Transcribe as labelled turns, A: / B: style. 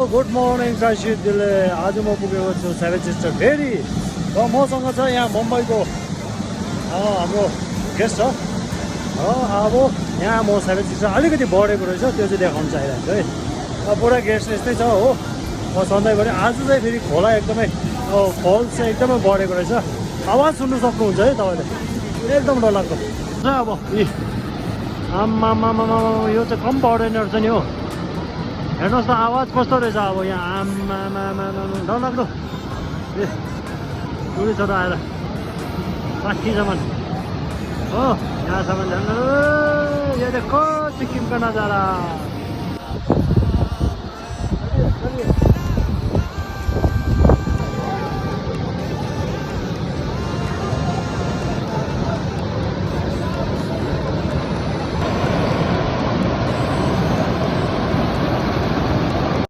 A: good morning साइसी दिले आज म पुगेको छु सेभेन सिस्टर फेरि र मसँग छ यहाँ मुम्बईको हाम्रो गेस्ट छ अब यहाँ म सेभेन सिस्टर अलिकति बढेको रहेछ त्यो चाहिँ देखाउन चाहिरहेको है पुरा गेस्ट यस्तै छ हो म सधैँभरि आज चाहिँ फेरि खोला एकदमै फल चाहिँ एकदमै बढेको रहेछ आवाज सुन्नु सक्नुहुन्छ है तपाईँले एकदम डरलाग्दो अब आम्मामा यो चाहिँ कम बढेन रहेछ नि हो हेर्नुहोस् त आवाज कस्तो रहेछ अब यहाँ आम्मामा डरलाग्दो ए टुरिस्टहरू आएर माथिसम्म हो यहाँसम्म झन् यो देखो सिक्किमको नजारा